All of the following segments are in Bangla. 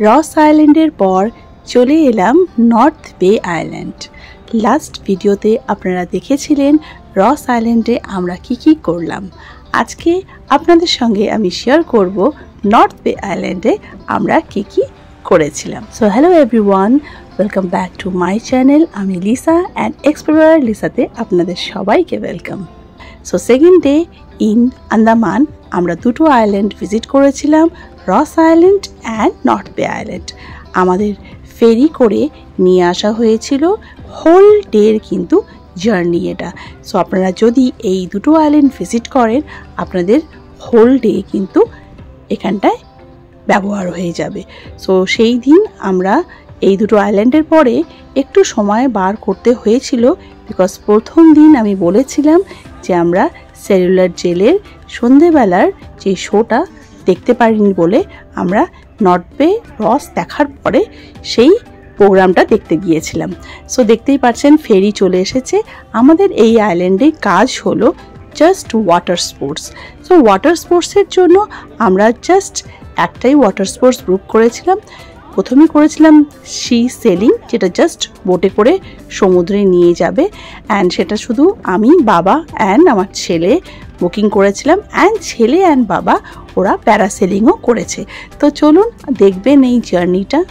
রস আইল্যান্ডের পর চলে এলাম নর্থ বে আইল্যান্ড। লাস্ট ভিডিওতে আপনারা দেখেছিলেন রস আইল্যান্ডে আমরা কি করলাম। আজকে আপনাদের সঙ্গে আমি শেয়ার করব নর্থ বে আইল্যান্ডে আমরা কি করেছিলাম। So hello everyone, welcome back to my channel. আমি লিসা অ্যান্ড এক্সপ্লোরার লিসাতে আপনাদের সবাইকে welcome. So second day in Andaman আমরা দুটো আইল্যান্ড ভিজিট করেছিলাম, রস আইল্যান্ড অ্যান্ড নর্থ বে আইল্যান্ড। আমাদের ফেরি করে নিয়ে আসা হয়েছিল, হোল ডের কিন্তু জার্নি এটা। সো আপনারা যদি এই দুটো আইল্যান্ড ভিজিট করেন আপনাদের হোল ডে কিন্তু এখানটায় ব্যবহার হয়ে যাবে। সো সেই দিন আমরা এই দুটো আইল্যান্ডের পরে একটু সময় বার করতে হয়েছিল, বিকজ প্রথম দিন আমি বলেছিলাম যে আমরা সেলুলার জেলের সন্ধেবেলার যে শোটা দেখতে পারিনি বলে আমরা নর্থ বে রস দেখার পরে সেই প্রোগ্রামটা দেখতে গিয়েছিলাম। সো দেখতেই পাচ্ছেন ফেরি চলে এসেছে। আমাদের এই আইল্যান্ডে কাজ হলো just water sports. So water স্পোর্টসের জন্য আমরা জাস্ট একটাই ওয়াটার স্পোর্টস বুক করেছিলাম। প্রথমে করেছিলাম সি সেলিং, যেটা জাস্ট বোটে করে সমুদ্রে নিয়ে যাবে, অ্যান্ড সেটা শুধু আমি, বাবা অ্যান্ড আমার ছেলে বুকিং করেছিলাম, অ্যান্ড ছেলে অ্যান্ড বাবা ওরা প্যারাসেলিংও করেছে। তো চলুন দেখবেন এই জার্নিটা।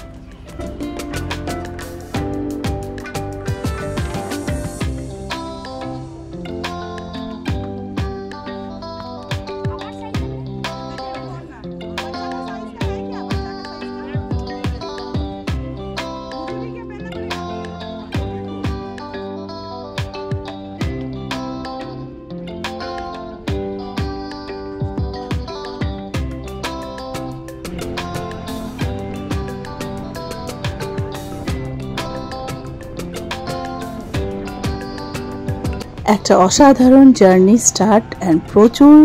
একটা অসাধারণ জার্নি স্টার্ট অ্যান্ড প্রচুর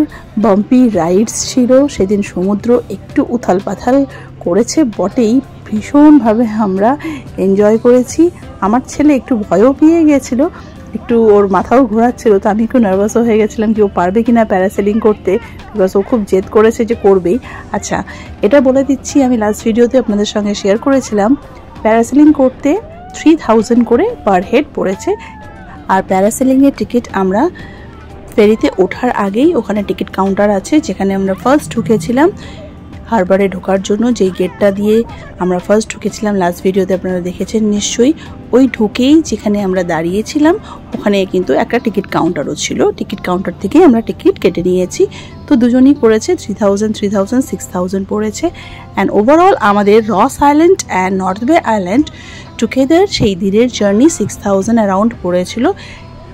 বাম্পি রাইডস ছিল। সেদিন সমুদ্র একটু উথাল পাথাল করেছে বটেই, ভীষণভাবে আমরা এনজয় করেছি। আমার ছেলে একটু ভয়ও পেয়ে গেছিলো, একটু ওর মাথাও ঘোরাচ্ছিল, তো আমি একটু নার্ভাসও হয়ে গেছিলাম কি ও পারবে কিনা প্যারাসেলিং করতে, বিকজ ও খুব জেদ করেছে যে করবেই। আচ্ছা, এটা বলে দিচ্ছি, আমি লাস্ট ভিডিওতে আপনাদের সঙ্গে শেয়ার করেছিলাম প্যারাসেলিং করতে 3000 করে পার হেড পড়েছে। আর প্যারাসেলিংয়ের টিকিট আমরা ফেরিতে ওঠার আগেই ওখানে টিকিট কাউন্টার আছে, যেখানে আমরা ফার্স্ট ঢুকেছিলাম হারবারে ঢোকার জন্য। যেই গেটটা দিয়ে আমরা ফার্স্ট ঢুকেছিলাম লাস্ট ভিডিওতে আপনারা দেখেছেন নিশ্চয়ই, ওই ঢুকেই যেখানে আমরা দাঁড়িয়েছিলাম ওখানে কিন্তু একটা টিকিট কাউন্টারও ছিল। টিকিট কাউন্টার থেকেই আমরা টিকিট কেটে নিয়েছি। তো দুজনই পড়েছে 3000, 6000 পড়েছে। অ্যান্ড ওভারঅল আমাদের রস আইল্যান্ড অ্যান্ড নর্থ বে আইল্যান্ড টুগেদার সেই দিনের জার্নি 6000 অ্যারাউন্ড পড়েছিল।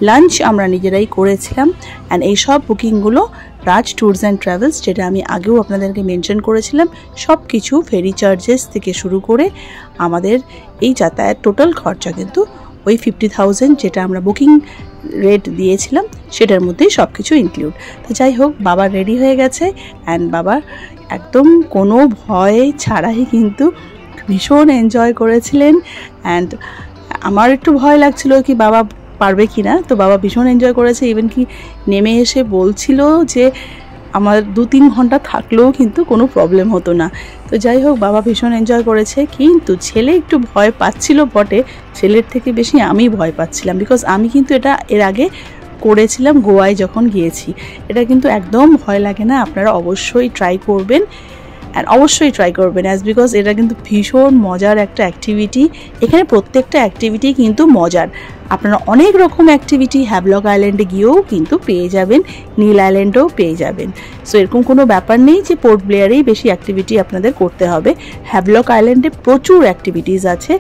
লাঞ্চ আমরা নিজেরাই করেছিলাম। অ্যান্ড এই সব বুকিংগুলো রাজ ট্যুরস অ্যান্ড ট্রাভেলস, যেটা আমি আগেও আপনাদেরকে মেনশন করেছিলাম, সব কিছু ফেরি চার্জেস থেকে শুরু করে আমাদের এই যাতায়াত টোটাল খরচা কিন্তু ওই 50,000 যেটা আমরা বুকিং রেট দিয়েছিলাম সেটার মধ্যেই সব কিছু ইনক্লুড। তো যাই হোক, বাবা রেডি হয়ে গেছে অ্যান্ড বাবা একদম কোনো ভয় ছাড়াই কিন্তু ভীষণ এনজয় করেছিলেন। অ্যান্ড আমার একটু ভয় লাগছিল কি বাবা পারবে কি না, তো বাবা ভীষণ এনজয় করেছে। ইভেন কি নেমে এসে বলছিল যে আমার 2-3 ঘন্টা থাকলেও কিন্তু কোনো প্রবলেম হতো না। তো যাই হোক, বাবা ভীষণ এনজয় করেছে, কিন্তু ছেলে একটু ভয় পাচ্ছিল বটে। ছেলের থেকে বেশি আমি ভয় পাচ্ছিলাম, বিকজ আমি কিন্তু এটা এর আগে করেছিলাম গোয়ায় যখন গিয়েছি। এটা কিন্তু একদম ভয় লাগে না, আপনারা অবশ্যই ট্রাই করবেন। অ্যান্ড অবশ্যই ট্রাই করবেন বিকজ এটা কিন্তু ভীষণ মজার একটা অ্যাক্টিভিটি। এখানে প্রত্যেকটা অ্যাক্টিভিটি কিন্তু মজার। আপনারা অনেক রকম অ্যাক্টিভিটি হ্যাভলক আইল্যান্ডে গিয়েও কিন্তু পেয়ে যাবেন, নীল আইল্যান্ডেও পেয়ে যাবেন। সো এরকম কোনো ব্যাপার নেই যে পোর্ট ব্লেয়ারেই বেশি অ্যাক্টিভিটি আপনাদের করতে হবে। হ্যাভলক আইল্যান্ডে প্রচুর অ্যাক্টিভিটিস আছে।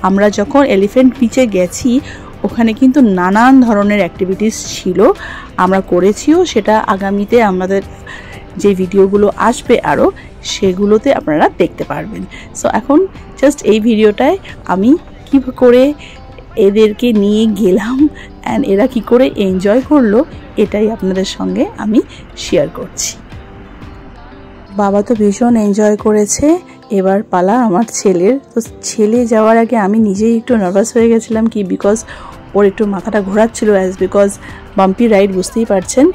আমরা যখন এলিফ্যান্ট বিচে গেছি ওখানে কিন্তু নানান ধরনের অ্যাক্টিভিটিস ছিল, আমরা করেছিও। সেটা আগামীতে আমাদের যে ভিডিওগুলো আসবে আরও সেগুলোতে আপনারা দেখতে পারবেন। সো এখন জাস্ট এই ভিডিওটায় আমি কী করে এদেরকে নিয়ে গেলাম অ্যান্ড এরা কি করে এনজয় করলো এটাই আপনাদের সঙ্গে আমি শেয়ার করছি। বাবা তো ভীষণ এনজয় করেছে, এবার পালা আমার ছেলের। তো ছেলে যাওয়ার আগে আমি নিজেই একটু নার্ভাস হয়ে গেছিলাম কি বিকজ ওর একটু মাথাটা ঘোরাচ্ছিল, বিকজ বাম্পি রাইড বুঝতেই পারছেন,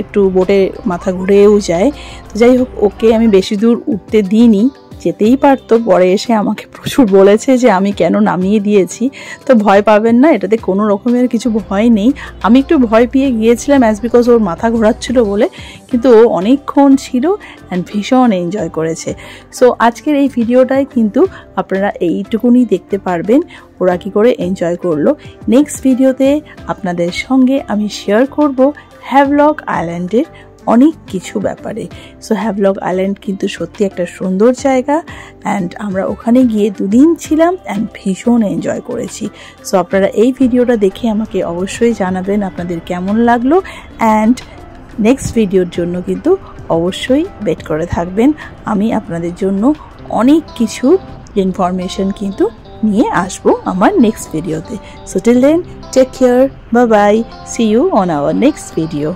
একটু বোটে মাথা ঘুরেও যায়। তো যাই হোক, ওকে আমি বেশি দূর উঠতে দিইনি, যেতেই পারতো, পরে এসে আমাকে প্রচুর বলেছে যে আমি কেন নামিয়ে দিয়েছি। তো ভয় পাবেন না, এটাতে কোনো রকমের কিছু ভয় নেই। আমি একটু ভয় পেয়ে গিয়েছিলাম অ্যাজ বিকজ ওর মাথা ঘোরাচ্ছিল বলে, কিন্তু ও অনেকক্ষণ ছিল অ্যান্ড ভীষণ এনজয় করেছে। সো আজকের এই ভিডিওটায় কিন্তু আপনারা এইটুকুনি দেখতে পারবেন ওরা কী করে এনজয় করলো। নেক্সট ভিডিওতে আপনাদের সঙ্গে আমি শেয়ার করব হ্যাভলক আইল্যান্ডের অনেক কিছু ব্যাপারে। সো হ্যাভলক আইল্যান্ড কিন্তু সত্যি একটা সুন্দর জায়গা অ্যান্ড আমরা ওখানে গিয়ে 2 দিন ছিলাম অ্যান্ড ভীষণ এনজয় করেছি। সো আপনারা এই ভিডিওটা দেখে আমাকে অবশ্যই জানাবেন আপনাদের কেমন লাগলো, অ্যান্ড নেক্সট ভিডিওর জন্য কিন্তু অবশ্যই ওয়েট করে থাকবেন। আমি আপনাদের জন্য অনেক কিছু ইনফরমেশন কিন্তু নিয়ে আসবো আমার নেক্সট ভিডিওতে। So till then take care, bye bye, see you on our next video.